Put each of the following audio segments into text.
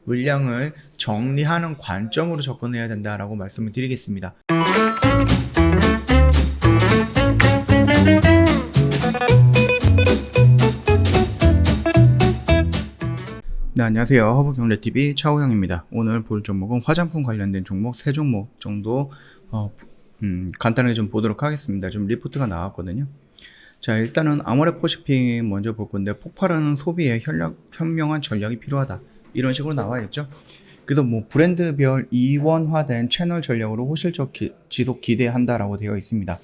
물량을 정리하는 관점으로 접근해야 된다라고 말씀을 드리겠습니다. 네, 안녕하세요. 허브경제TV 차우영입니다. 오늘 볼 종목은 화장품 관련된 종목 3종목 정도 간단하게 좀 보도록 하겠습니다. 좀 리포트가 나왔거든요. 자, 일단은 아모레퍼시픽 먼저 볼 건데, 폭발하는 소비에 현명한 전략이 필요하다, 이런 식으로 나와 있죠. 그래서 뭐 브랜드별 이원화된 채널 전략으로 호실적 지속 기대한다라고 되어 있습니다.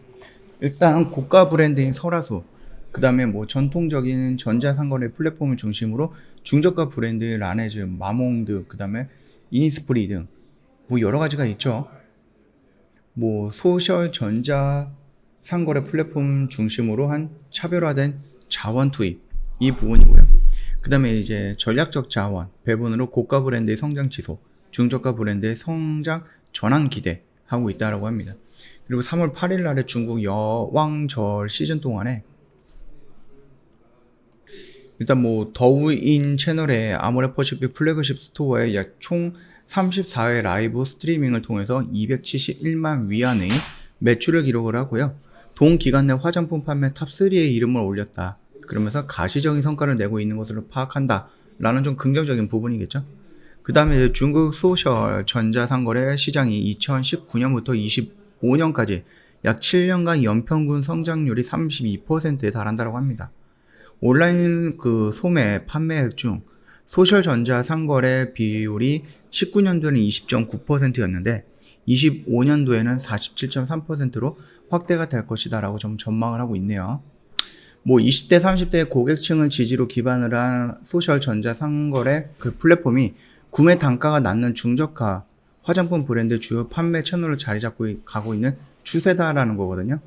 일단 고가 브랜드인 설화수, 그 다음에 뭐 전통적인 전자상거래 플랫폼을 중심으로 중저가 브랜드 라네즈, 마몽드, 그 다음에 이니스프리 등 뭐 여러 가지가 있죠. 뭐 소셜 전자상거래 플랫폼 중심으로 한 차별화된 자원 투입, 이 부분이고요. 그 다음에 이제 전략적 자원 배분으로 고가 브랜드의 성장 지속, 중저가 브랜드의 성장 전환 기대하고 있다라고 합니다. 그리고 3월 8일 날에 중국 여왕절 시즌 동안에 일단 뭐 더우인 채널의 아모레퍼시픽 플래그십 스토어에 약 총 34회 라이브 스트리밍을 통해서 271만 위안의 매출을 기록을 하고요. 동 기간 내 화장품 판매 탑3의 이름을 올렸다, 그러면서 가시적인 성과를 내고 있는 것으로 파악한다 라는 좀 긍정적인 부분이겠죠. 그 다음에 중국 소셜 전자상거래 시장이 2019년부터 25년까지 약 7년간 연평균 성장률이 32%에 달한다고 합니다. 온라인 그 소매 판매액 중 소셜 전자 상거래 비율이 19년도에는 20.9%였는데 25년도에는 47.3%로 확대가 될 것이다 라고 좀 전망을 하고 있네요. 뭐 20대 30대 고객층을 지지로 기반을 한 소셜 전자 상거래 그 플랫폼이 구매 단가가 낮는 중저가 화장품 브랜드 주요 판매 채널을 자리 잡고 가고 있는 추세다라는 거거든요.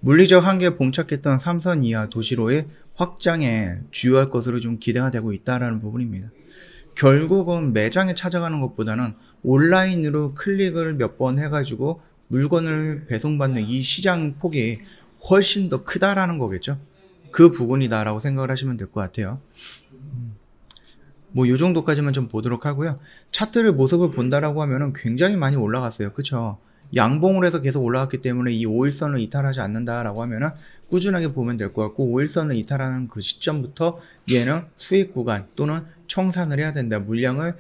물리적 한계에 봉착했던 삼선 이하 도시로의 확장에 주요할 것으로 좀 기대가 되고 있다라는 부분입니다. 결국은 매장에 찾아가는 것보다는 온라인으로 클릭을 몇 번 해가지고 물건을 배송받는 이 시장 폭이 훨씬 더 크다라는 거겠죠. 그 부분이다라고 생각을 하시면 될 것 같아요. 뭐 요 정도까지만 좀 보도록 하고요. 차트를 모습을 본다라고 하면은 굉장히 많이 올라갔어요. 그쵸? 양봉을 해서 계속 올라갔기 때문에 이 5일선을 이탈하지 않는다라고 하면은 꾸준하게 보면 될 것 같고, 5일선을 이탈하는 그 시점부터 얘는 수익 구간 또는 청산을 해야 된다, 물량을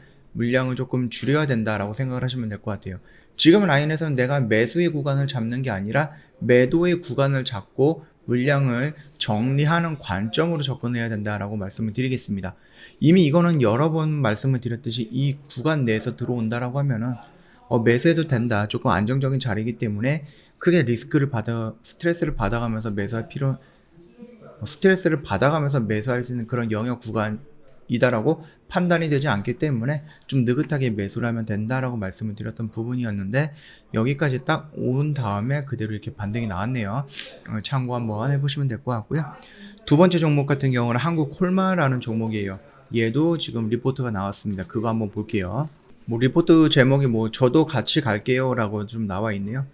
조금 줄여야 된다라고 생각을 하시면 될 것 같아요. 지금 라인에서는 내가 매수의 구간을 잡는 게 아니라 매도의 구간을 잡고 물량을 정리하는 관점으로 접근해야 된다라고 말씀을 드리겠습니다. 이미 이거는 여러 번 말씀을 드렸듯이 이 구간 내에서 들어온다라고 하면은 매수해도 된다, 조금 안정적인 자리이기 때문에 크게 스트레스를 받아가면서 매수할 수 있는 그런 영역 구간이다라고 판단이 되지 않기 때문에 좀 느긋하게 매수를 하면 된다라고 말씀을 드렸던 부분이었는데, 여기까지 딱 온 다음에 그대로 이렇게 반등이 나왔네요. 참고 한번 해보시면 될 것 같고요. 두 번째 종목 같은 경우는 한국콜마라는 종목이에요. 얘도 지금 리포트가 나왔습니다. 그거 한번 볼게요. 뭐 리포트 제목이 뭐 저도 같이 갈게요 라고 좀 나와 있네요.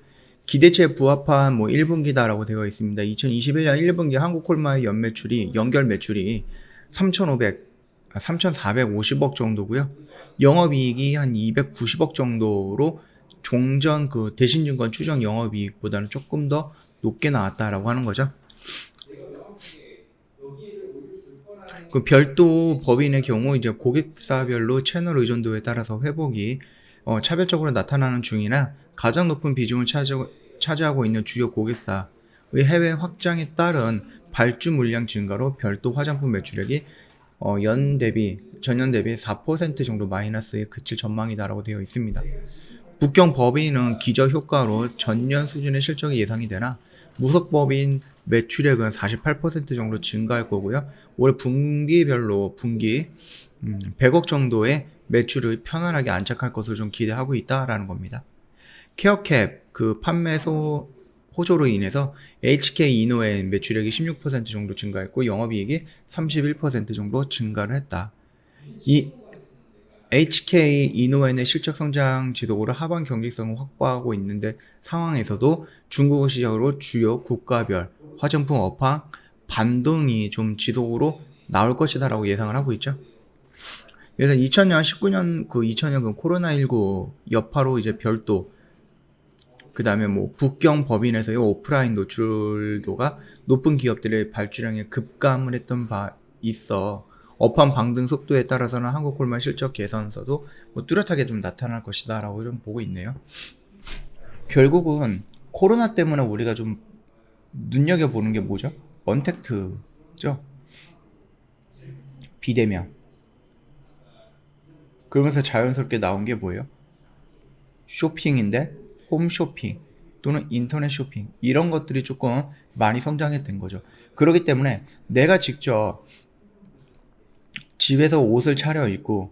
기대치에 부합한 뭐 1분기다라고 되어 있습니다. 2021년 1분기 한국콜마의 연결 매출이 3,450억 정도고요. 영업이익이 한 290억 정도로 종전 그 대신증권 추정 영업이익보다는 조금 더 높게 나왔다라고 하는 거죠. 그 별도 법인의 경우 이제 고객사별로 채널 의존도에 따라서 회복이 차별적으로 나타나는 중이나 가장 높은 비중을 차지하고 있는 주요 고객사의 해외 확장에 따른 발주 물량 증가로 별도 화장품 매출액이 전년 대비 4% 정도 마이너스에 그칠 전망이다라고 되어 있습니다. 북경 법인은 기저 효과로 전년 수준의 실적이 예상이 되나 무속법인 매출액은 48% 정도 증가할 거고요. 올 분기별로 100억 정도의 매출을 편안하게 안착할 것으로 좀 기대하고 있다라는 겁니다. 케어캡 그 판매 호조로 인해서 HK 이노의 매출액이 16% 정도 증가했고 영업이익이 31% 정도 증가를 했다. 이 HK 이노엔의 실적 성장 지속으로 하반 경직성을 확보하고 있는데 상황에서도 중국을 시작으로 주요 국가별 화장품 업황 반등이 좀 지속으로 나올 것이다 라고 예상을 하고 있죠. 그래서 2000년, 19년, 2000년 코로나19 여파로 이제 별도, 그 다음에 뭐 북경 법인에서의 오프라인 노출도가 높은 기업들의 발주량에 급감을 했던 바 있어 업황 방등 속도에 따라서는 한국콜마 실적 개선서도 뭐 뚜렷하게 좀 나타날 것이다 라고 좀 보고 있네요. 결국은 코로나 때문에 우리가 좀 눈여겨보는 게 뭐죠? 언택트죠? 비대면. 그러면서 자연스럽게 나온 게 뭐예요? 쇼핑인데 홈쇼핑 또는 인터넷 쇼핑, 이런 것들이 조금 많이 성장했던 거죠. 그렇기 때문에 내가 직접 집에서 옷을 차려입고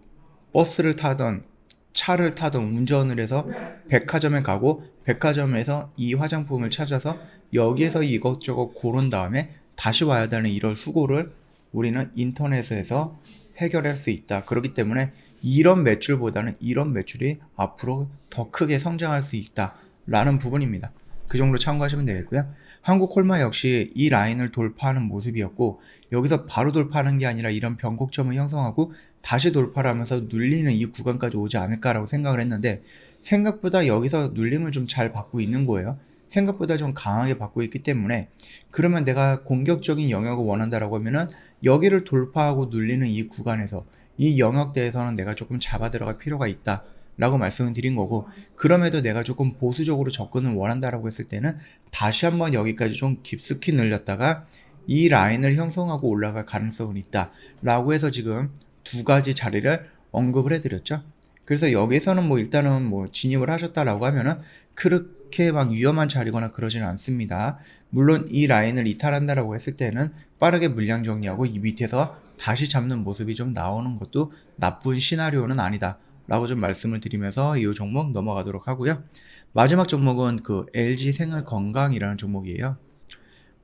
버스를 타던 차를 타던 운전을 해서 백화점에 가고 백화점에서 이 화장품을 찾아서 여기에서 이것저것 고른 다음에 다시 와야 되는 이런 수고를 우리는 인터넷에서 해결할 수 있다. 그렇기 때문에 이런 매출보다는 이런 매출이 앞으로 더 크게 성장할 수 있다 라는 부분입니다. 그 정도 참고하시면 되겠고요. 한국콜마 역시 이 라인을 돌파하는 모습이었고, 여기서 바로 돌파하는 게 아니라 이런 변곡점을 형성하고 다시 돌파를 하면서 눌리는 이 구간까지 오지 않을까라고 생각을 했는데, 생각보다 여기서 눌림을 좀 잘 받고 있는 거예요. 생각보다 좀 강하게 받고 있기 때문에, 그러면 내가 공격적인 영역을 원한다라고 하면은 여기를 돌파하고 눌리는 이 구간에서 이 영역대에서는 내가 조금 잡아 들어갈 필요가 있다 라고 말씀을 드린 거고, 그럼에도 내가 조금 보수적으로 접근을 원한다라고 했을 때는 다시 한번 여기까지 좀 깊숙이 늘렸다가 이 라인을 형성하고 올라갈 가능성은 있다 라고 해서 지금 두 가지 자리를 언급을 해드렸죠. 그래서 여기서는 뭐 일단은 뭐 진입을 하셨다라고 하면은 그렇게 막 위험한 자리거나 그러지는 않습니다. 물론 이 라인을 이탈한다라고 했을 때는 빠르게 물량 정리하고 이 밑에서 다시 잡는 모습이 좀 나오는 것도 나쁜 시나리오는 아니다 라고 좀 말씀을 드리면서 이 종목 넘어가도록 하고요. 마지막 종목은 LG생활건강이라는 종목이에요.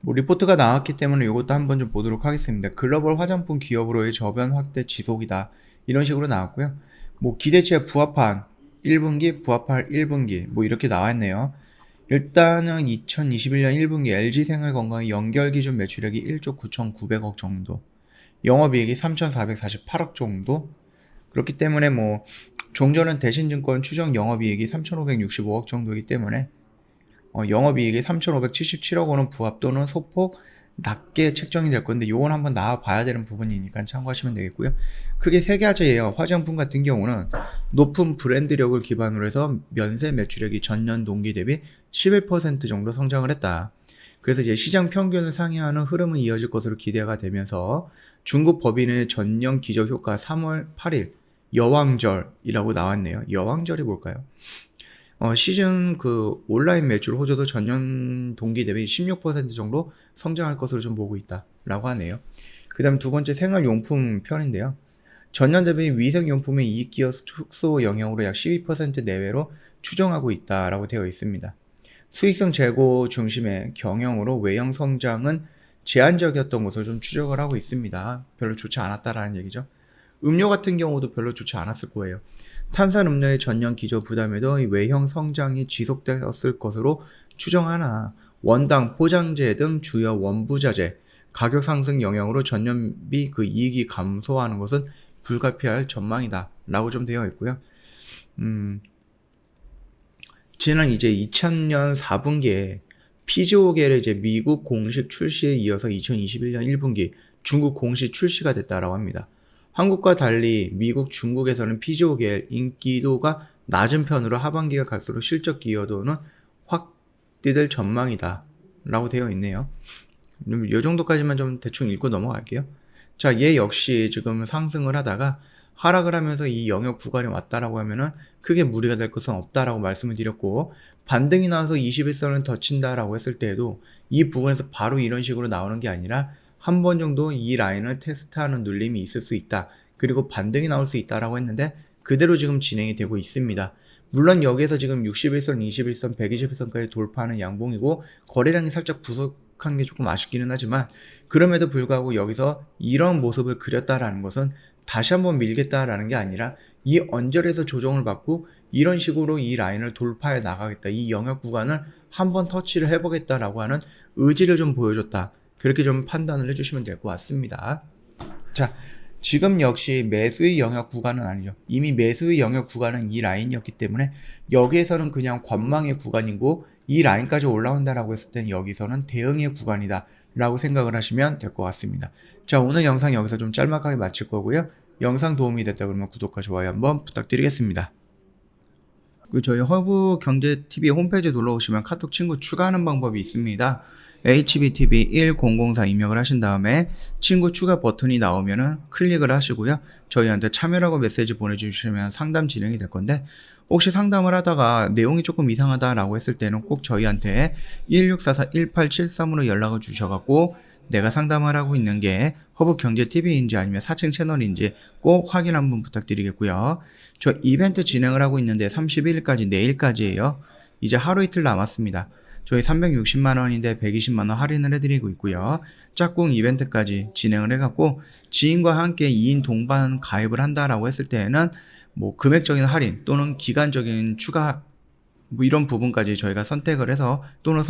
뭐 리포트가 나왔기 때문에 이것도 한번 좀 보도록 하겠습니다. 글로벌 화장품 기업으로의 저변 확대 지속이다, 이런 식으로 나왔고요. 뭐 기대치에 부합한 1분기, 부합할 1분기 뭐 이렇게 나왔네요. 일단은 2021년 1분기 LG생활건강의 연결 기준 매출액이 1조 9,900억 정도, 영업이익이 3,448억 정도. 그렇기 때문에 뭐 종전은 대신증권 추정 영업이익이 3,565억 정도이기 때문에 영업이익이 3,577억 원은 부합 또는 소폭 낮게 책정이 될 건데, 요건 한번 나와봐야 되는 부분이니까 참고하시면 되겠고요. 크게 세 가지예요. 화장품 같은 경우는 높은 브랜드력을 기반으로 해서 면세 매출액이 전년 동기 대비 11% 정도 성장을 했다. 그래서 이제 시장 평균을 상회하는 흐름은 이어질 것으로 기대가 되면서 중국 법인의 전년 기적 효과 3월 8일 여왕절이라고 나왔네요. 여왕절이 뭘까요? 시즌 온라인 매출 호조도 전년 동기 대비 16% 정도 성장할 것으로 좀 보고 있다라고 하네요. 그 다음 두 번째 생활용품 편인데요. 전년 대비 위생용품의 이익기여 축소 영향으로 약 12% 내외로 추정하고 있다라고 되어 있습니다. 수익성 재고 중심의 경영으로 외형 성장은 제한적이었던 것으로 좀 추적을 하고 있습니다. 별로 좋지 않았다라는 얘기죠. 음료 같은 경우도 별로 좋지 않았을 거예요. 탄산음료의 전년 기저 부담에도 외형 성장이 지속되었을 것으로 추정하나 원당, 포장재 등 주요 원부자재 가격 상승 영향으로 전년비 이익이 감소하는 것은 불가피할 전망이다 라고 좀 되어 있고요. 지난 이제 2000년 4분기에 피지오겔의 이제 미국 공식 출시에 이어서 2021년 1분기 중국 공식 출시가 됐다라고 합니다. 한국과 달리 미국, 중국에서는 피지오겔 인기도가 낮은 편으로 하반기가 갈수록 실적 기여도는 확 뛰될 전망이다 라고 되어 있네요. 이 정도까지만 좀 대충 읽고 넘어갈게요. 자, 얘 역시 지금 상승을 하다가 하락을 하면서 이 영역 구간에 왔다라고 하면은 크게 무리가 될 것은 없다라고 말씀을 드렸고, 반등이 나와서 21선을 더 친다라고 했을 때에도 이 부분에서 바로 이런 식으로 나오는 게 아니라 한 번 정도 이 라인을 테스트하는 눌림이 있을 수 있다. 그리고 반등이 나올 수 있다라고 했는데 그대로 지금 진행이 되고 있습니다. 물론 여기에서 지금 61선, 21선, 121선까지 돌파하는 양봉이고 거래량이 살짝 부족한 게 조금 아쉽기는 하지만, 그럼에도 불구하고 여기서 이런 모습을 그렸다라는 것은 다시 한번 밀겠다라는 게 아니라 이 언저리에서 조정을 받고 이런 식으로 이 라인을 돌파해 나가겠다, 이 영역 구간을 한번 터치를 해보겠다라고 하는 의지를 좀 보여줬다, 그렇게 좀 판단을 해주시면 될 것 같습니다. 자, 지금 역시 매수의 영역 구간은 아니죠. 이미 매수의 영역 구간은 이 라인이었기 때문에 여기에서는 그냥 관망의 구간이고 이 라인까지 올라온다라고 했을 땐 여기서는 대응의 구간이다 라고 생각을 하시면 될 것 같습니다. 자, 오늘 영상 여기서 좀 짤막하게 마칠 거고요. 영상 도움이 됐다 그러면 구독과 좋아요 한번 부탁드리겠습니다. 그리고 저희 허브경제TV 홈페이지에 놀러오시면 카톡 친구 추가하는 방법이 있습니다. HBTV1004 입력을 하신 다음에 친구 추가 버튼이 나오면은 클릭을 하시고요. 저희한테 참여라고 메시지 보내주시면 상담 진행이 될 건데, 혹시 상담을 하다가 내용이 조금 이상하다라고 했을 때는 꼭 저희한테 1644-1873으로 연락을 주셔갖고 내가 상담을 하고 있는 게 허브경제TV인지 아니면 사칭 채널인지 꼭 확인 한번 부탁드리겠고요. 저 이벤트 진행을 하고 있는데 31일까지 내일까지예요. 이제 하루 이틀 남았습니다. 저희 360만원인데 120만원 할인을 해드리고 있고요. 짝꿍 이벤트까지 진행을 해갖고 지인과 함께 2인 동반 가입을 한다라고 했을 때에는 뭐 금액적인 할인 또는 기간적인 추가 뭐 이런 부분까지 저희가 선택을 해서 또는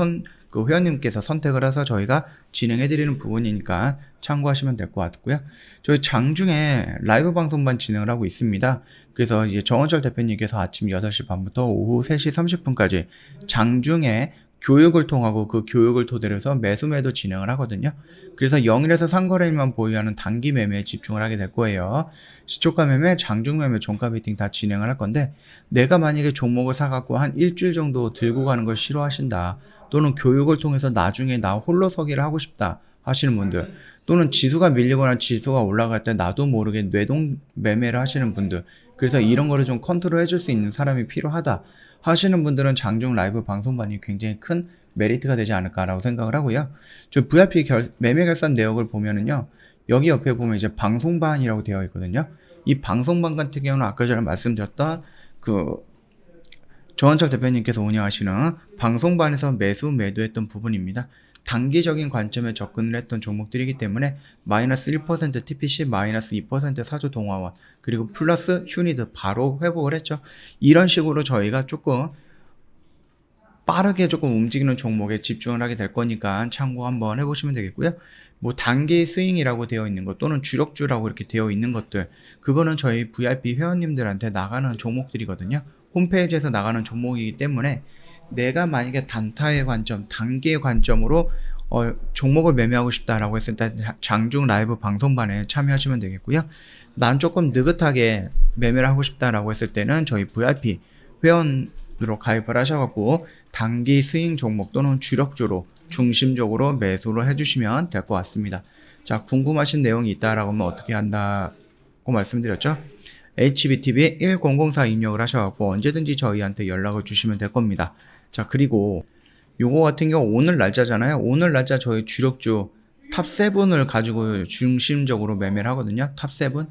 그 회원님께서 선택을 해서 저희가 진행해드리는 부분이니까 참고하시면 될 것 같고요. 저희 장중에 라이브 방송반 진행을 하고 있습니다. 그래서 이제 정원철 대표님께서 아침 6시 반부터 오후 3시 30분까지 장중에 교육을 통하고 그 교육을 토대로 해서 매수 매도 진행을 하거든요. 그래서 영일에서 상거래일만 보유하는 단기 매매에 집중을 하게 될 거예요. 시초가 매매, 장중 매매, 종가 베팅 다 진행을 할 건데, 내가 만약에 종목을 사갖고 한 일주일 정도 들고 가는 걸 싫어하신다, 또는 교육을 통해서 나중에 나 홀로 서기를 하고 싶다 하시는 분들, 또는 지수가 밀리거나 지수가 올라갈 때 나도 모르게 뇌동 매매를 하시는 분들, 그래서 이런 거를 좀 컨트롤 해줄 수 있는 사람이 필요하다 하시는 분들은 장중 라이브 방송반이 굉장히 큰 메리트가 되지 않을까라고 생각을 하고요. 저 VIP 매매 결산 내역을 보면은요, 여기 옆에 보면 이제 방송반이라고 되어 있거든요. 이 방송반 같은 경우는 아까 전에 말씀드렸던 그 조원철 대표님께서 운영하시는 방송반에서 매수 매도했던 부분입니다. 단기적인 관점에 접근을 했던 종목들이기 때문에 마이너스 1% TPC, 마이너스 2% 사주 동화원, 그리고 플러스 휴니드 바로 회복을 했죠. 이런 식으로 저희가 조금 빠르게 조금 움직이는 종목에 집중을 하게 될 거니까 참고 한번 해보시면 되겠고요. 뭐 단기 스윙이라고 되어 있는 것 또는 주력주라고 이렇게 되어 있는 것들, 그거는 저희 VIP 회원님들한테 나가는 종목들이거든요. 홈페이지에서 나가는 종목이기 때문에 내가 만약에 단타의 관점, 단기의 관점으로 종목을 매매하고 싶다라고 했을 때 장중 라이브 방송반에 참여하시면 되겠고요. 난 조금 느긋하게 매매를 하고 싶다라고 했을 때는 저희 VIP 회원으로 가입을 하셔갖고 단기 스윙 종목 또는 주력주로 중심적으로 매수를 해주시면 될 것 같습니다. 자, 궁금하신 내용이 있다라고 하면 어떻게 한다고 말씀드렸죠? HBTV 1004 입력을 하셔갖고 언제든지 저희한테 연락을 주시면 될 겁니다. 자, 그리고 요거 같은 경우 오늘 날짜잖아요. 오늘 날짜 저희 주력주 탑7을 가지고 중심적으로 매매를 하거든요. 탑7.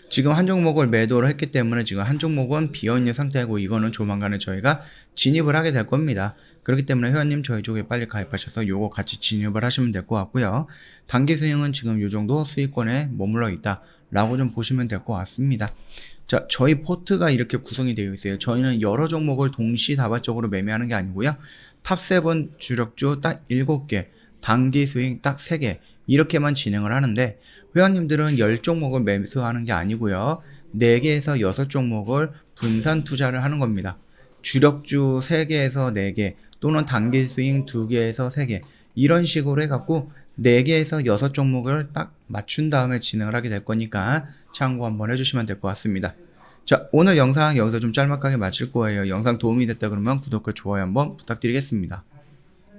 지금 한 종목을 매도를 했기 때문에 지금 한 종목은 비어있는 상태고 이거는 조만간에 저희가 진입을 하게 될 겁니다. 그렇기 때문에 회원님 저희 쪽에 빨리 가입하셔서 요거 같이 진입을 하시면 될 것 같고요. 단기 수익은 지금 요 정도 수익권에 머물러 있다 라고 좀 보시면 될 것 같습니다. 자, 저희 포트가 이렇게 구성이 되어 있어요. 저희는 여러 종목을 동시다발적으로 매매하는 게 아니고요. 탑7 주력주 딱 7개, 단기 수익 딱 3개 이렇게만 진행을 하는데, 회원님들은 10종목을 매수하는 게 아니고요. 4개에서 6종목을 분산 투자를 하는 겁니다. 주력주 3개에서 4개 또는 단기 스윙 2개에서 3개 이런 식으로 해갖고 4개에서 6종목을 딱 맞춘 다음에 진행을 하게 될 거니까 참고 한번 해주시면 될 것 같습니다. 자, 오늘 영상 여기서 좀 짤막하게 마칠 거예요. 영상 도움이 됐다 그러면 구독과 좋아요 한번 부탁드리겠습니다.